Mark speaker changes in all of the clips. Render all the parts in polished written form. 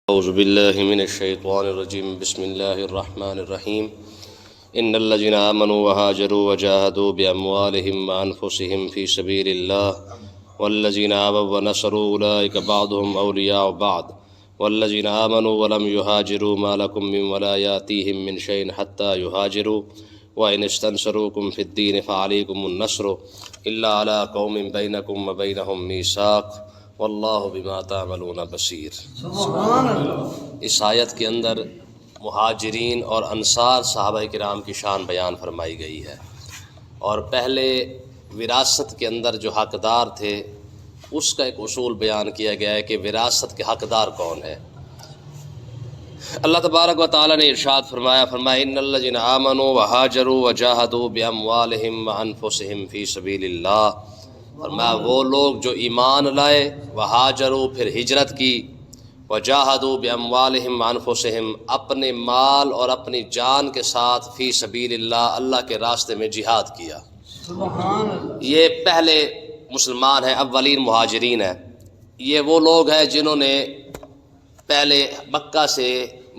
Speaker 1: اعوذ باللہ من الشیطان الرجیم بسم اللہ الرحمن الرحیم ان الذین آمنوا وہاجروا وجاہدوا باموالہم وانفسہم فی سبیل اللہ والذین آووا ونصروا اولئک بعضهم اولیاء بعض والذین آمنوا ولم یہاجروا ما لکم من ولایاتہم من شیء حتی یہاجروا وإن استنصروکم فی الدین فعلیکم النصر الا علی قوم بینکم وبینہم میثاق واللہ بما تعملون بصیر۔ اس آیت کے اندر مہاجرین اور انصار صحابہ کرام کی شان بیان فرمائی گئی ہے، اور پہلے وراثت کے اندر جو حقدار تھے اس کا ایک اصول بیان کیا گیا ہے کہ وراثت کے حقدار کون ہے۔ اللہ تبارک و تعالیٰ نے ارشاد فرمایا ان الذین آمنوا وہاجروا وجاہدوا باموالہم وانفسہم فی سبیل اللہ، فرمایا وہ لوگ جو ایمان لائے، وہاجروا پھر ہجرت کی، وجاہدوا باموالہم وانفسہم اپنے مال اور اپنی جان کے ساتھ فی سبیل اللہ، اللہ کے راستے میں جہاد کیا۔ یہ پہلے مسلمان ہیں، اولین مہاجرین ہیں۔ یہ وہ لوگ ہیں جنہوں نے پہلے مکہ سے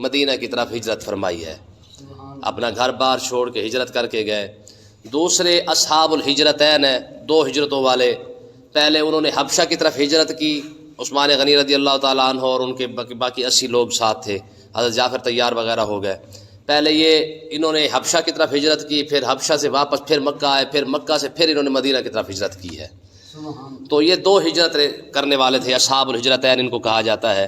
Speaker 1: مدینہ کی طرف ہجرت فرمائی ہے، اپنا گھر بار چھوڑ کے ہجرت کر کے گئے۔ دوسرے اصحاب الہجرتین ہیں، دو ہجرتوں والے۔ پہلے انہوں نے حبشہ کی طرف ہجرت کی، عثمان غنی رضی اللہ تعالیٰ عنہ اور ان کے باقی 80 لوگ ساتھ تھے، حضرت جعفر طیار وغیرہ ہو گئے۔ پہلے انہوں نے حبشہ کی طرف ہجرت کی، پھر حبشہ سے واپس پھر مکہ آئے، پھر مکہ سے پھر انہوں نے مدینہ کی طرف ہجرت کی ہے۔ تو یہ دو ہجرت کرنے والے تھے، اصحاب الہجرتین ان کو کہا جاتا ہے۔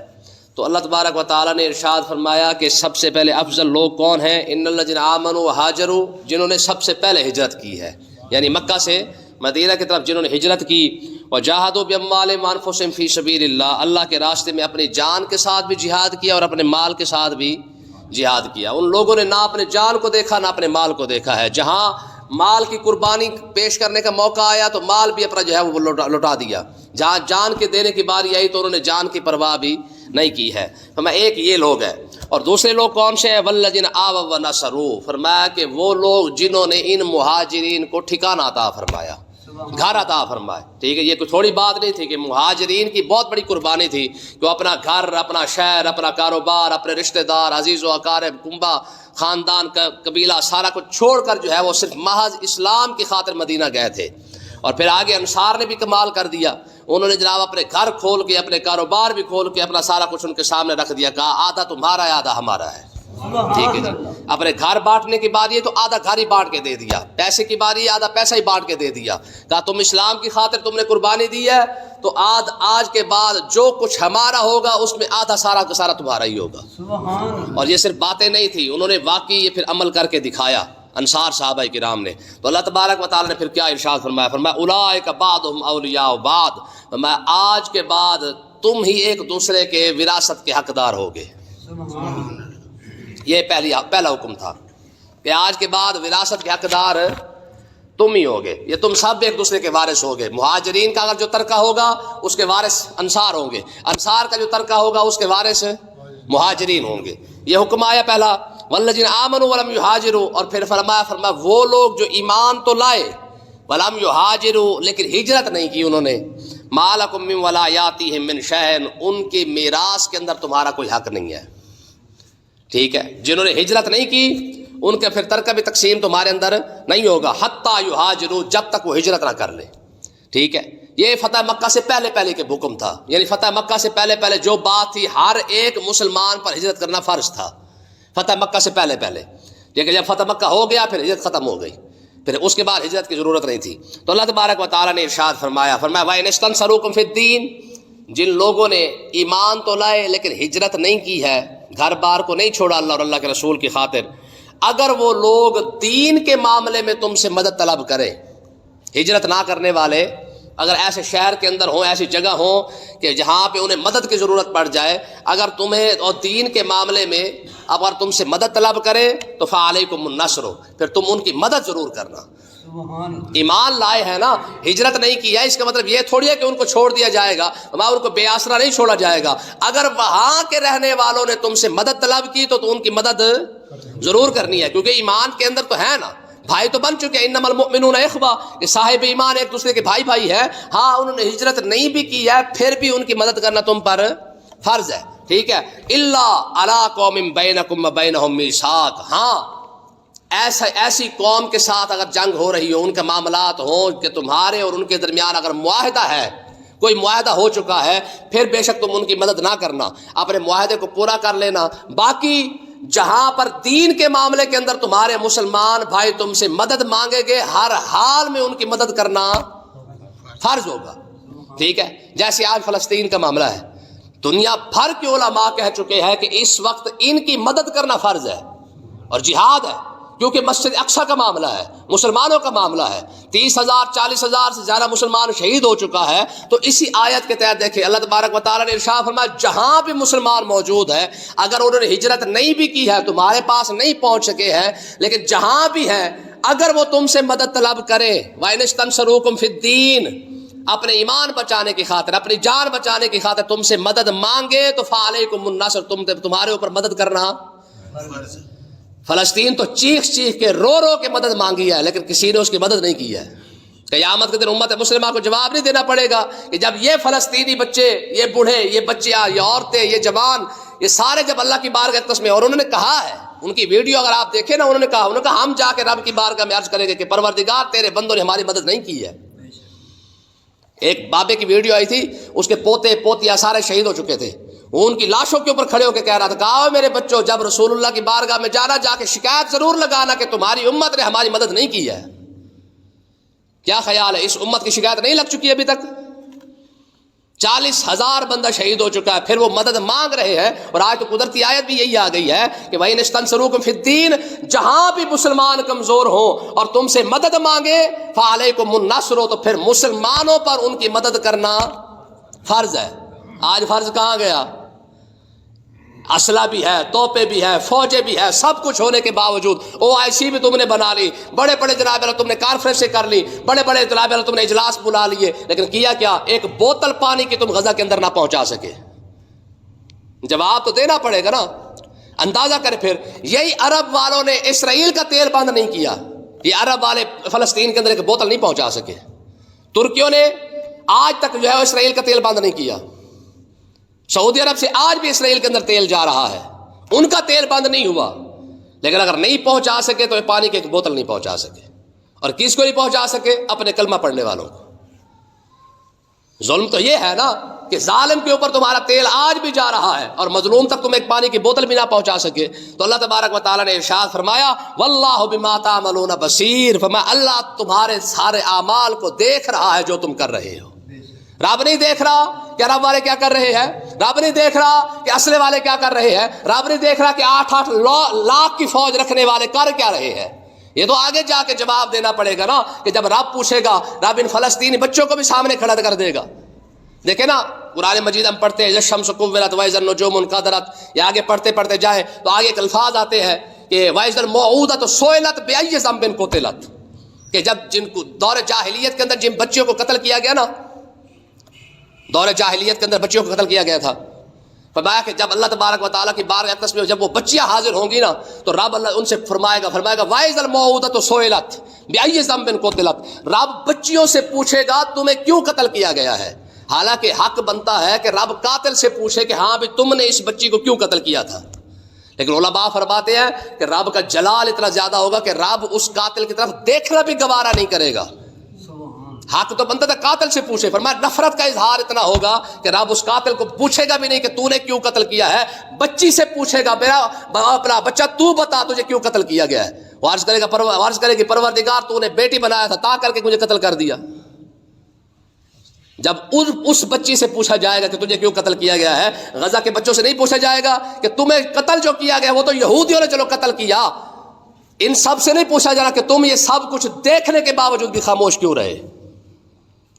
Speaker 1: تو اللہ تبارک و تعالیٰ نے ارشاد فرمایا کہ سب سے پہلے افضل لوگ کون ہیں؟ ان الذین آمنوا وہاجروا، جنہوں نے سب سے پہلے ہجرت کی ہے، یعنی مکہ سے مدینہ کی طرف جنہوں نے ہجرت کی، وجاہدوا باموالہم وانفسہم فی سبیل اللہ، اللہ کے راستے میں اپنی جان کے ساتھ بھی جہاد کیا اور اپنے مال کے ساتھ بھی جہاد کیا۔ ان لوگوں نے نہ اپنے جان کو دیکھا نہ اپنے مال کو دیکھا ہے، جہاں مال کی قربانی پیش کرنے کا موقع آیا تو مال بھی اپنا جو ہے وہ لوٹا دیا، جہاں جان کے دینے کی باری آئی تو انہوں نے جان کی پرواہ بھی نہیں کی ہے۔ فرمایا ایک یہ لوگ ہیں، اور دوسرے لوگ کون سے ہیں؟ والذین آووا ونصروا، فرمایا کہ وہ لوگ جنہوں نے ان مہاجرین کو ٹھکانہ عطا فرمایا، گھر عطا فرمائے۔ ٹھیک ہے، یہ کوئی تھوڑی بات نہیں تھی کہ مہاجرین کی بہت بڑی قربانی تھی کہ وہ اپنا گھر، اپنا شہر، اپنا کاروبار، اپنے رشتہ دار، عزیز و اقارب، کنبہ، خاندان کا قبیلہ، سارا کچھ چھوڑ کر جو ہے وہ صرف محض اسلام کی خاطر مدینہ گئے تھے۔ اور پھر آگے انصار نے بھی کمال کر دیا، انہوں نے جناب اپنے گھر کھول کے، اپنے کاروبار بھی کھول کے، اپنا سارا کچھ ان کے سامنے رکھ دیا، کہا آدھا تمہارا ہے آدھا ہمارا ہے۔ ٹھیک ہے جی، اپنے گھر بانٹنے کی باری ہے تو آدھا گھر ہی بانٹ کے دے دیا، پیسے کی باری ہے آدھا پیسہ ہی بانٹ کے دے دیا، کہا تم اسلام کی خاطر تم نے قربانی دی ہے تو آج کے بعد جو کچھ ہمارا ہوگا اس میں آدھا سارا کا سارا تمہارا ہی ہوگا۔ اور یہ صرف باتیں نہیں تھی، انہوں نے واقعی یہ پھر عمل کر کے دکھایا انصار صحابہ کرام نے۔ تو اللہ تبارک و تعالیٰ نے پھر کیا ارشاد فرمایا اولئک بعضهم اولیاء بعض، فرمایا آج کے بعد تم ہی ایک دوسرے کے وراثت کے حقدار ہوگے۔ یہ پہلا حکم تھا کہ آج کے بعد وراثت کے حقدار تم ہی ہوگے، یہ تم سب ایک دوسرے کے وارث ہوگے۔ مہاجرین کا اگر جو ترکہ ہوگا اس کے وارث انصار ہوں گے، انصار کا جو ترکہ ہوگا اس کے وارث مہاجرین ہوں گے۔ یہ حکم آیا پہلا، والذین آمنوا ولم یہاجروا، اور پھر فرمایا وہ لوگ جو ایمان تو لائے، ولم یہاجروا لیکن ہجرت نہیں کی انہوں نے، ما لکم من ولایاتہم من شیء، ان کی میراث کے اندر تمہارا کوئی حق نہیں ہے۔ ٹھیک ہے، جنہوں نے ہجرت نہیں کی ان کے پھر ترکہ بھی تقسیم تمہارے اندر نہیں ہوگا، حتی یہاجروا، جب تک وہ ہجرت نہ کر لے۔ ٹھیک ہے، یہ فتح مکہ سے پہلے کے حکم تھا، یعنی فتح مکہ سے پہلے جو بات تھی ہر ایک مسلمان پر ہجرت کرنا فرض تھا، فتح مکہ سے پہلے۔ لیکن جب فتح مکہ ہو گیا پھر ہجرت ختم ہو گئی، پھر اس کے بعد ہجرت کی ضرورت نہیں تھی۔ تو اللہ تبارک و تعالیٰ نے ارشاد فرمایا وَإِنِ اسْتَنصَرُوكُمْ فِي الدِّينِ، جن لوگوں نے ایمان تو لائے لیکن ہجرت نہیں کی ہے، گھر بار کو نہیں چھوڑا اللہ اور اللہ کے رسول کی خاطر، اگر وہ لوگ دین کے معاملے میں تم سے مدد طلب کریں، ہجرت نہ کرنے والے اگر ایسے شہر کے اندر ہوں، ایسی جگہ ہوں کہ جہاں پہ انہیں مدد کی ضرورت پڑ جائے، اگر تمہیں اور دین کے معاملے میں اگر تم سے مدد طلب کرے تو فعلیکم النصر، پھر تم ان کی مدد ضرور کرنا۔ ایمان لائے ہیں نا، ہجرت نہیں کی ہے، اس کا مطلب یہ تھوڑی ہے کہ ان کو چھوڑ دیا جائے گا، وہاں ان کو بے آسرا نہیں چھوڑا جائے گا۔ اگر وہاں کے رہنے والوں نے تم سے مدد طلب کی تو ان کی مدد ضرور کرنی ہے، کیونکہ ایمان کے اندر تو ہے نا، بھائی تو بن چکے، انما المؤمنون اخوہ، کہ صاحب ایمان ایک دوسرے کے بھائی ہے۔ ہاں انہوں نے ہجرت نہیں بھی کی ہے، پھر بھی ان کی مدد کرنا تم پر فرض ہے۔ ٹھیک ہے، الا علی قوم بینکم وبینہم میثاق، ہاں ایسی قوم کے ساتھ اگر جنگ ہو رہی ہو، ان کے معاملات ہوں کہ تمہارے اور ان کے درمیان اگر معاہدہ ہے، کوئی معاہدہ ہو چکا ہے، پھر بے شک تم ان کی مدد نہ کرنا، اپنے معاہدے کو پورا کر لینا۔ باقی جہاں پر دین کے معاملے کے اندر تمہارے مسلمان بھائی تم سے مدد مانگیں گے، ہر حال میں ان کی مدد کرنا فرض ہوگا، ٹھیک ہے۔ جیسے آج فلسطین کا معاملہ ہے، دنیا بھر کے علماء کہہ چکے ہیں کہ اس وقت ان کی مدد کرنا فرض ہے اور جہاد ہے، کیونکہ مسجد اقصی کا معاملہ ہے، مسلمانوں کا معاملہ ہے، 30,000 40,000 سے زیادہ مسلمان شہید ہو چکا ہے۔ تو اسی آیت کے تحت دیکھیں اللہ تبارک و تعالیٰ نے ارشاد فرمایا جہاں بھی مسلمان موجود ہے، اگر انہوں نے ہجرت نہیں بھی کی ہے، تمہارے پاس نہیں پہنچ سکے ہیں، لیکن جہاں بھی ہیں اگر وہ تم سے مدد طلب کریں، وَإِنِ اسْتَنصَرُوكُمْ فِي الدِّينِ، اپنے ایمان بچانے کی خاطر، اپنی جان بچانے کی خاطر تم سے مدد مانگے تو فَعَلَيْكُمُ النَّصْرُ، تمہارے اوپر مدد کرنا۔ فلسطین تو چیخ چیخ کے رو رو کے مدد مانگی ہے، لیکن کسی نے اس کی مدد نہیں کی ہے۔ قیامت کے دن امت مسلمہ کو جواب نہیں دینا پڑے گا کہ جب یہ فلسطینی بچے، یہ بوڑھے، یہ بچیاں، یہ عورتیں، یہ جوان، یہ سارے جب اللہ کی بارگاہ اقدس میں، اور انہوں نے کہا ہے، ان کی ویڈیو اگر آپ دیکھیں نا، انہوں نے کہا ہم جا کے رب کی بارگاہ میں عرض کریں گے کہ پروردگار تیرے بندوں نے ہماری مدد نہیں کی ہے۔ ایک بابے کی ویڈیو آئی تھی، اس کے پوتے پوتیاں سارے شہید ہو چکے تھے، وہ ان کی لاشوں کے اوپر کھڑے ہو کے کہہ رہا تھا کہ آؤ میرے بچوں، جب رسول اللہ کی بارگاہ میں جانا، جا کے شکایت ضرور لگانا کہ تمہاری امت نے ہماری مدد نہیں کی ہے۔ کیا خیال ہے، اس امت کی شکایت نہیں لگ چکی ابھی تک؟ 40,000 بندہ شہید ہو چکا ہے، پھر وہ مدد مانگ رہے ہیں، اور آج تو قدرتی آیت بھی یہی آ گئی ہے کہ وَإِنِ اسْتَنصَرُوكُمْ فِي الدِّينِ، جہاں بھی مسلمان کمزور ہوں اور تم سے مدد مانگے فَعَلَيْكُمُ النَّصْرُ، تو پھر مسلمانوں پر ان کی مدد کرنا فرض ہے۔ آج فرض کہاں گیا؟ اسلحہ بھی ہے، توپیں بھی ہے، فوجیں بھی ہے، سب کچھ ہونے کے باوجود OIC بھی تم نے بنا لی، بڑے بڑے جناب تم نے کانفرنسیں کر لی، بڑے بڑے جناب تم نے اجلاس بلا لیے، لیکن کیا کیا؟ ایک بوتل پانی کی تم غزہ کے اندر نہ پہنچا سکے۔ جواب تو دینا پڑے گا نا۔ اندازہ کرے پھر، یہی عرب والوں نے اسرائیل کا تیل بند نہیں کیا، یہ عرب والے فلسطین کے اندر ایک بوتل نہیں پہنچا سکے۔ ترکیوں نے آج تک جو ہے اسرائیل کا تیل بند نہیں کیا، سعودی عرب سے آج بھی اسرائیل کے اندر تیل جا رہا ہے، ان کا تیل بند نہیں ہوا، لیکن اگر نہیں پہنچا سکے تو پانی کی ایک بوتل نہیں پہنچا سکے۔ اور کس کو نہیں پہنچا سکے؟ اپنے کلمہ پڑھنے والوں کو۔ ظلم تو یہ ہے نا کہ ظالم کے اوپر تمہارا تیل آج بھی جا رہا ہے اور مظلوم تک تم ایک پانی کی بوتل بھی نہ پہنچا سکے۔ تو اللہ تبارک و تعالیٰ نے ارشاد فرمایا واللہ بما تعملون بصیر، فرمایا اللہ تمہارے سارے اعمال کو دیکھ رہا ہے جو تم کر رہے ہو۔ رب نہیں دیکھ رہا کہ عرب والے کیا کر رہے ہیں، رب نہیں دیکھ رہا کہ اسلحے والے کیا کر رہے ہیں، رب نہیں دیکھ رہا کہ 8 لاکھ کی فوج رکھنے والے کر کیا رہے ہیں۔ یہ تو آگے جا کے جواب دینا پڑے گا نا کہ جب رب پوچھے گا، رب ان فلسطینی بچوں کو بھی سامنے کھڑا کر دے گا۔ دیکھیں نا قرآن مجید ہم پڑھتے ہیں الشمس کورت وإذا النجوم انکدرت، یہ آگے پڑھتے پڑھتے جائیں تو آگے ایک الفاظ آتے ہیں کہ وإذا الموءودة سئلت بأي ذنب قتلت، کہ جب جن کو دور جاہلیت کے اندر جن بچیوں کو قتل کیا گیا نا، دور جاہلیت کے اندر بچیوں کو قتل کیا گیا تھا، فرمایا کہ جب اللہ تبارک و تعالیٰ کی بارگاہ اقدس میں جب وہ بچیاں حاضر ہوں گی نا تو رب اللہ ان سے فرمائے گا وإذا الموءودة سئلت بأي ذنب قتلت، رب بچیوں سے پوچھے گا تمہیں کیوں قتل کیا گیا ہے۔ حالانکہ حق بنتا ہے کہ رب قاتل سے پوچھے کہ ہاں بھی تم نے اس بچی کو کیوں قتل کیا تھا، لیکن علماء فرماتے ہیں کہ رب کا جلال اتنا زیادہ ہوگا کہ رب اس قاتل کی طرف دیکھنا بھی گوارا نہیں کرے گا۔ حق تو بنتا تھا قاتل سے پوچھے، فرمایا نفرت کا اظہار اتنا ہوگا کہ رب اس قاتل کو پوچھے گا بھی نہیں کہ تو نے کیوں قتل کیا ہے، بچی سے پوچھے گا میرا اپنا بچہ تو بتا تجھے کیوں قتل کیا گیا ہے۔ وہ عرض کرے گی پروردگار تو نے بیٹی بنایا تھا تا کر کے مجھے قتل کر دیا۔ جب اس بچی سے پوچھا جائے گا کہ تجھے کیوں قتل کیا گیا ہے، غزہ کے بچوں سے نہیں پوچھا جائے گا کہ تمہیں قتل جو کیا گیا وہ تو یہودیوں نے چلو قتل کیا، ان سب سے نہیں پوچھا جا رہا کہ تم یہ سب کچھ دیکھنے کے باوجود بھی خاموش کیوں رہے۔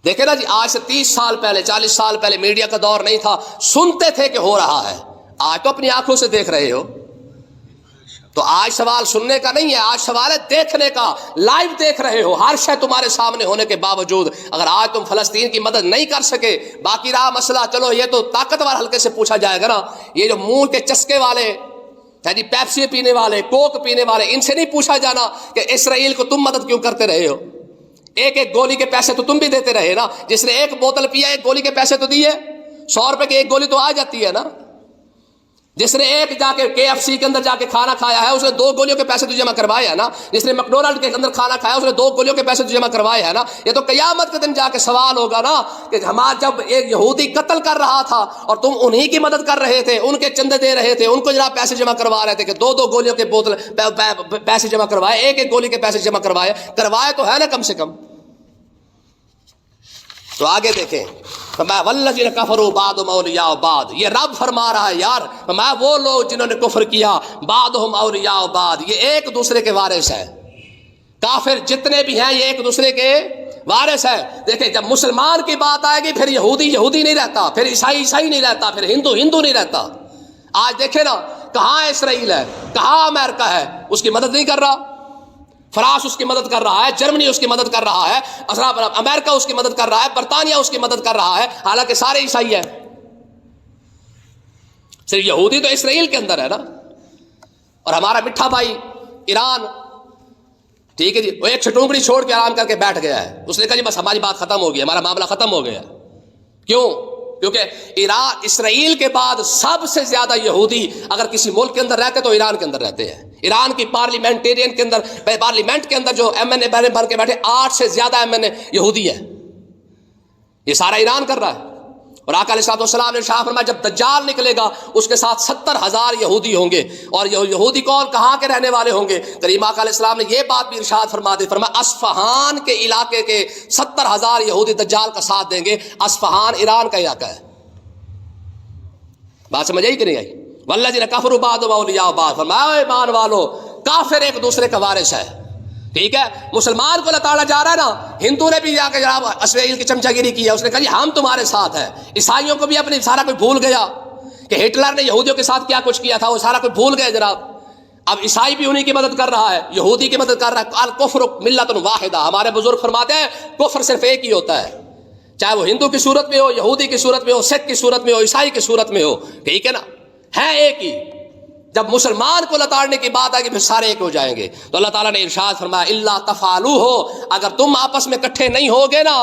Speaker 1: دیکھیں نا جی، آج سے 30 سال پہلے 40 سال پہلے میڈیا کا دور نہیں تھا، سنتے تھے کہ ہو رہا ہے، آج تو اپنی آنکھوں سے دیکھ رہے ہو۔ تو آج سوال سننے کا نہیں ہے، آج سوال ہے دیکھنے کا، لائیو دیکھ رہے ہو، ہر شے تمہارے سامنے ہونے کے باوجود اگر آج تم فلسطین کی مدد نہیں کر سکے، باقی رہا مسئلہ، چلو یہ تو طاقتور حلقے سے پوچھا جائے گا نا، یہ جو منہ کے چسکے والے جی پیپسی پینے والے، کوک پینے والے، ان سے نہیں پوچھا جانا کہ اسرائیل کو تم مدد کیوں کرتے رہے ہو۔ ایک ایک گولی کے پیسے تو تم بھی دیتے رہے نا، جس نے ایک بوتل پیا ایک گولی کے پیسے تو دیے، 100 روپے کی ایک گولی تو آ جاتی ہے نا۔ جس نے ایک جا کے KFC کے اندر جا کے کھانا کھایا ہے اس نے 2 گولیوں کے پیسے تو جمع کروائے ہیں نا. جس نے میکڈونلڈ کے اندر کھانا کھایا اس نے 2 گولیوں کے پیسے تو جمع کروائے ہیں نا. یہ تو قیامت کے دن جا کے سوال ہوگا نا کہ ہمارا جب ایک یہودی قتل کر رہا تھا اور تم انہی کی مدد کر رہے تھے, ان کے چندے دے رہے تھے, ان کو جناب پیسے جمع کروا رہے تھے کہ 2 گولیوں کے بوتل پیسے جمع کروائے, ایک گولی کے پیسے جمع کروائے تو ہے نا کم سے کم. تو آگے دیکھیں, والذین کفروا بعضهم اولیاء بعض, یہ رب فرما رہا ہے یار وہ لوگ جنہوں نے کفر کیا بعضهم اولیاء بعض, یہ ایک دوسرے کے وارث ہیں. کافر جتنے بھی ہیں یہ ایک دوسرے کے وارث ہیں. دیکھیں جب مسلمان کی بات آئے گی پھر یہودی یہودی نہیں رہتا, پھر عیسائی عیسائی نہیں رہتا, پھر ہندو ہندو نہیں رہتا. آج دیکھیں نا کہاں اسرائیل ہے, کہاں امریکہ ہے, اس کی مدد نہیں کر رہا. فرانس اس کی مدد کر رہا ہے, جرمنی اس کی مدد کر رہا ہے, امریکہ اس کی مدد کر رہا ہے, برطانیہ اس کی مدد کر رہا ہے, حالانکہ سارے عیسائی ہیں. صرف یہودی تو اسرائیل کے اندر ہے نا. اور ہمارا میٹھا بھائی ایران, ٹھیک ہے جی, وہ ایک چھٹونگڑی چھوڑ کے آرام کر کے بیٹھ گیا ہے. اس نے کہا جی بس ہماری بات ختم ہو گئی, ہمارا معاملہ ختم ہو گیا. کیوں؟ کیونکہ ایران اسرائیل کے بعد سب سے زیادہ یہودی اگر کسی ملک کے اندر رہتے تو ایران کے اندر رہتے ہیں. ایران کی پارلیمنٹ کے اندر جو MNA بن کے بیٹھے 8 سے زیادہ MNA یہودی ہے. یہ سارا ایران کر رہا ہے. اور آقا علیہ السلام نے ارشاد فرمایا جب دجال نکلے گا اس کے ساتھ 70,000 یہودی ہوں گے. اور یہودی کون, کہاں کے رہنے والے ہوں گے؟ کریم آقا علیہ السلام نے یہ بات بھی ارشاد فرما دی, فرمایا اصفہان کے علاقے کے 70,000 یہودی دجال کا ساتھ دیں گے. اصفہان ایران کا علاقہ ہے. بات سمجھ آئی کہ نہیں آئی؟ والذین کفروا بعضهم اولیاء بعض, فرمایا ایمان والو کافر ایک دوسرے کا وارث ہے. ٹھیک ہے, مسلمان کو اللہ تعالیٰ جا رہا ہے نا, ہندو نے بھی جا کے جناب اسرائیل کی چمچا گیری کی ہے. اس نے کہا جی ہم تمہارے ساتھ ہیں. عیسائیوں کو بھی اپنی سارا کوئی بھول گیا کہ ہٹلر نے یہودیوں کے ساتھ کیا کچھ کیا تھا, وہ سارا کوئی بھول گئے جناب. اب عیسائی بھی انہی کی مدد کر رہا ہے, یہودی کی مدد کر رہا ہے. الکفر ملت واحدہ, ہمارے بزرگ فرماتے ہیں کفر صرف ایک ہی ہوتا ہے, چاہے وہ ہندو کی صورت میں ہو, یہودی کی صورت میں ہو, سکھ کی صورت میں ہو, عیسائی کی صورت میں ہو. ٹھیک ہے نا, ہے ایک ہی. جب مسلمان کو لتاڑنے کی بات آئے گی پھر سارے ایک ہو جائیں گے. تو اللہ تعالیٰ نے ارشاد فرمایا الا تفعلوہ, اگر تم آپس میں اکٹھے نہیں ہوگے نا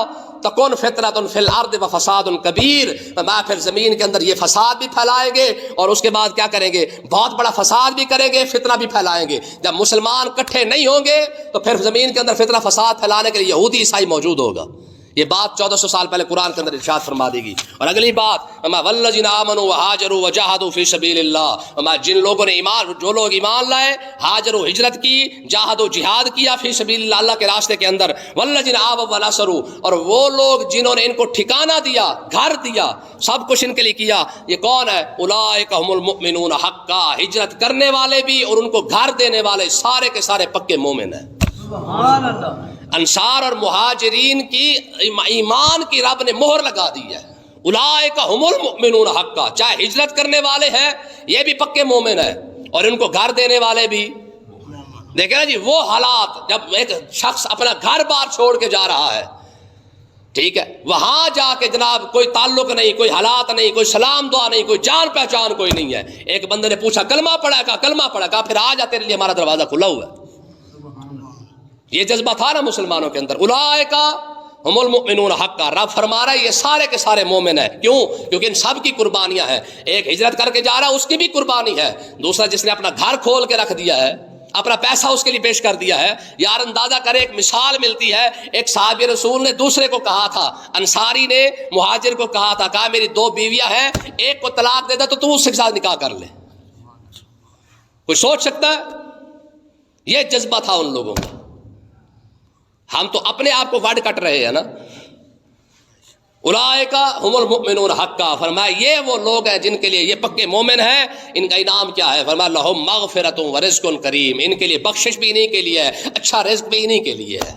Speaker 1: تکون فتنۃ فی الارض وفساد کبیر, میں پھر زمین کے اندر یہ فساد بھی پھیلائیں گے اور اس کے بعد کیا کریں گے, بہت بڑا فساد بھی کریں گے, فتنہ بھی پھیلائیں گے. جب مسلمان اکٹھے نہیں ہوں گے تو پھر زمین کے اندر فتنہ فساد پھیلانے کے لیے یہودی عیسائی موجود ہوگا. یہ بات 1400 سال پہلے قرآن کے اندر ارشاد فرما دی گئی. اور اگلی بات والذین آمنوا وہاجروا وجاہدوا فی سبیل اللہ, جن لوگوں نے ایمان, جو لوگ ایمان لائے, ہاجروا ہجرت کی, جاہدوا جہاد کیا فی سبیل اللہ, اللہ کے راستے کے اندر, والذین آووا ونصروا, اور وہ لوگ جنہوں نے ان کو ٹھکانہ دیا, گھر دیا, سب کچھ ان کے لیے کیا. یہ کون ہے؟ اولئک هم المؤمنون حقا, ہجرت کرنے والے بھی اور ان کو گھر دینے والے سارے کے سارے پکے مومن ہیں. سبحان اللہ. انصار اور مہاجرین کی ایمان کی رب نے مہر لگا دی ہے. اولئک هم المؤمنون حقا, چاہے ہجرت کرنے والے ہیں یہ بھی پکے مومن ہیں اور ان کو گھر دینے والے بھی. دیکھیں نا جی وہ حالات جب ایک شخص اپنا گھر بار چھوڑ کے جا رہا ہے, ٹھیک ہے, وہاں جا کے جناب کوئی تعلق نہیں, کوئی حالات نہیں, کوئی سلام دعا نہیں, کوئی جان پہچان کوئی نہیں ہے. ایک بندے نے پوچھا کلمہ پڑھا, کہا کلمہ پڑھا, کہا پھر آ جا تیرے لیے ہمارا دروازہ کھلا ہوا ہے. یہ جذبہ تھا نا مسلمانوں کے اندر. اولئک هم المؤمنون حقا, رب فرما رہا ہے یہ سارے کے سارے مومن ہیں. کیوں؟ کیونکہ ان سب کی قربانیاں ہیں. ایک ہجرت کر کے جا رہا ہے اس کی بھی قربانی ہے, دوسرا جس نے اپنا گھر کھول کے رکھ دیا ہے, اپنا پیسہ اس کے لیے پیش کر دیا ہے. یار اندازہ کرے, ایک مثال ملتی ہے, ایک صحابی رسول نے دوسرے کو کہا تھا, انصاری نے مہاجر کو کہا تھا, کہا میری 2 بیویاں ہیں, ایک کو طلاق دے دے تو تو اس کے ساتھ نکاح کر لے. کوئی سوچ سکتا ہے؟ یہ جذبہ تھا ان لوگوں کا. ہم تو اپنے آپ کو وڈ کٹ رہے ہیں نا. اولئک هم المؤمنون حقا, فرمایا یہ وہ لوگ ہیں جن کے لیے یہ پکے مومن ہیں. ان کا انعام کیا ہے؟ فرمایا لہم مغفرۃ ورزق کریم, ان کے لیے بخشش بھی انہی کے لیے ہے, اچھا رزق بھی انہی کے لیے ہے.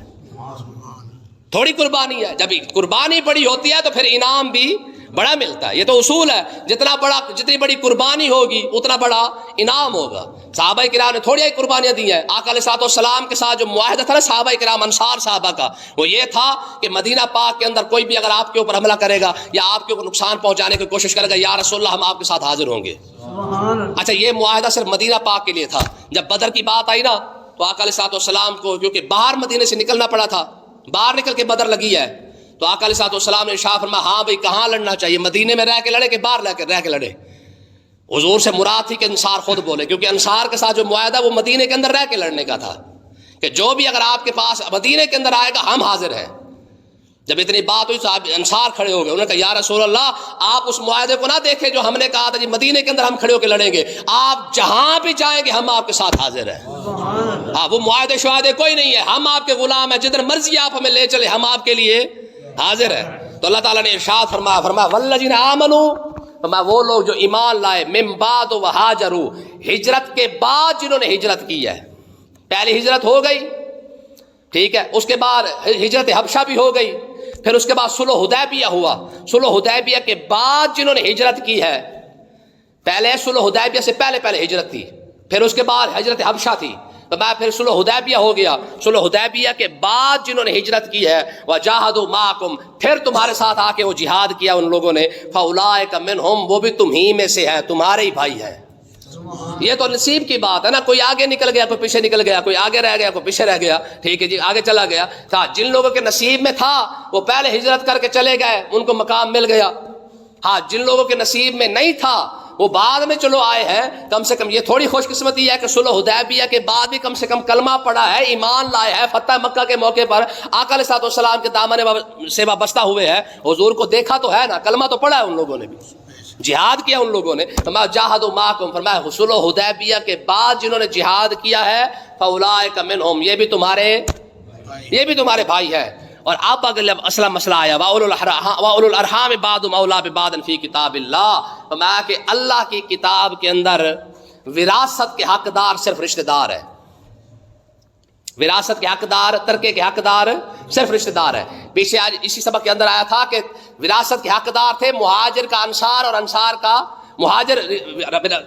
Speaker 1: تھوڑی قربانی ہے, جب قربانی بڑی ہوتی ہے تو پھر انعام بھی بڑا ملتا ہے. یہ تو اصول ہے, جتنی بڑی قربانی ہوگی اتنا بڑا انعام ہوگا. صحابہ کرام نے تھوڑی قربانیاں دی ہیں. آقا علیہ السلام کے ساتھ جو معاہدہ تھا نا صحابہ کرام انصار صحابہ کا, وہ یہ تھا کہ مدینہ پاک کے اندر کوئی بھی اگر آپ کے اوپر حملہ کرے گا یا آپ کے اوپر نقصان پہنچانے کی کوشش کرے گا, یا رسول اللہ ہم آپ کے ساتھ حاضر ہوں گے. اچھا یہ معاہدہ صرف مدینہ پاک کے لیے تھا. جب بدر کی بات آئی نا تو آقا علیہ السلام کو, کیونکہ باہر مدینے سے نکلنا پڑا تھا, باہر نکل کے بدر لگی ہے, تو آقا علیہ السلام نے ارشاد فرمایا ہاں بھائی کہاں لڑنا چاہیے, مدینے میں رہ کے لڑے کہ باہر رہ کے لڑے؟ حضور سے مراد تھی کہ انصار خود بولے، کیونکہ انصار کے ساتھ جو معاہدہ وہ مدینے کے اندر رہ کے لڑنے کا تھا کہ جو بھی اگر آپ کے پاس مدینے کے اندر آئے گا ہم حاضر ہیں۔ جب اتنی بات ہوئی صاحب انصار کھڑے ہو گئے، انہوں نے کہا یا رسول اللہ آپ اس معاہدے کو نہ دیکھیں جو ہم نے کہا تھا جی مدینے کے اندر ہم کھڑے ہو کے لڑیں گے، آپ جہاں بھی جائیں گے ہم آپ کے ساتھ حاضر ہیں۔ ہاں وہ معاہدے شہادے کوئی نہیں ہے، ہم آپ کے غلام ہیں، جدھر مرضی آپ ہمیں لے چلے ہم آپ کے لیے حاضر ہیں۔ تو اللہ تعالیٰ نے ارشاد فرمایا والذین آمنوا، فرمایا وہ لوگ جو ایمان لائے، من بعد وہاجروا، ہجرت کے بعد جنہوں نے ہجرت کی ہے۔ پہلی ہجرت ہو گئی، ٹھیک ہے، اس کے بعد ہجرت حبشہ بھی ہو گئی، پھر اس کے بعد صلح حدیبیہ ہوا۔ صلح حدیبیہ کے بعد جنہوں نے ہجرت کی ہے، پہلے صلح حدیبیہ سے پہلے ہجرت تھی، پھر اس کے بعد ہجرت حبشہ تھی، تو میں پھر صلح حدیبیہ ہو گیا۔ صلح حدیبیہ کے بعد جنہوں نے ہجرت کی ہے وجاہدوا معکم، پھر تمہارے ساتھ آ کے وہ جہاد کیا ان لوگوں نے، فاولئک منہم، وہ بھی تم ہی میں سے ہے، تمہارے ہی بھائی ہیں۔ یہ تو نصیب کی بات ہے نا، کوئی آگے نکل گیا کوئی پیچھے نکل گیا، کوئی آگے رہ گیا کوئی پیچھے رہ گیا، ٹھیک ہے جی، آگے چلا گیا تھا۔ جن لوگوں کے نصیب میں تھا وہ پہلے ہجرت کر کے چلے گئے، ان کو مقام مل گیا۔ ہاں جن لوگوں کے نصیب میں نہیں تھا وہ بعد میں چلو آئے ہیں، کم سے کم یہ تھوڑی خوش قسمتی ہے کہ صلح حدیبیہ کے بعد بھی کم سے کم کلمہ پڑھا ہے، ایمان لائے ہے، فتح مکہ کے موقع پر آقا علیہ الصلوۃ والسلام کے دامن سے وابستہ ہوئے ہیں، حضور کو دیکھا تو ہے نا، کلمہ تو پڑھا ہے ان لوگوں نے بھی، جہاد کیا ان لوگوں نے۔ فرمایا جاہدوا معکم، فرمایا صلح حدیبیہ کے بعد جنہوں نے جہاد کیا ہے فاولئک منہم، یہ بھی تمہارے بھائی ہیں۔ اور اب اگر اصلا مسئلہ آیا وَأُولُو الْأَرْحَامِ بَعْضُهُمْ أَوْلَىٰ بِبَعْضٍ فِي کتاب اللہ، فرمایا کہ اللہ کی کتاب کے اندر وراثت کے حقدار صرف رشتہ دار ہے، وراثت کے حقدار، ترکے کے حقدار صرف رشتہ دار ہے۔ پیچھے آج اسی سبق کے اندر آیا تھا کہ وراثت کے حقدار تھے مہاجر کا انصار، اور انصار کا مہاجر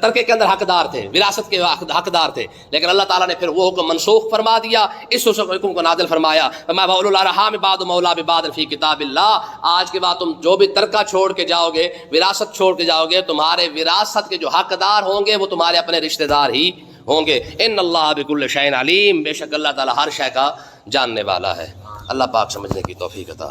Speaker 1: ترکے کے اندر حقدار تھے، وراثت کے حقدار تھے، لیکن اللہ تعالیٰ نے پھر وہ حکم منسوخ فرما دیا، اس حکم کو نازل فرمایا وَأُولُو الْأَرْحَامِ بَعْضُهُمْ أَوْلَىٰ بِبَعْضٍ فِي کتاب اللہ۔ آج کے بعد تم جو بھی ترکہ چھوڑ کے جاؤ گے، وراثت چھوڑ کے جاؤ گے، تمہارے وراثت کے جو حقدار ہوں گے وہ تمہارے اپنے رشتہ دار ہی ہوں گے۔ ان اللہ بکل شیء علیم، بے شک اللہ تعالیٰ ہر شے کا جاننے والا ہے۔ اللہ پاک سمجھنے کی توفیق عطا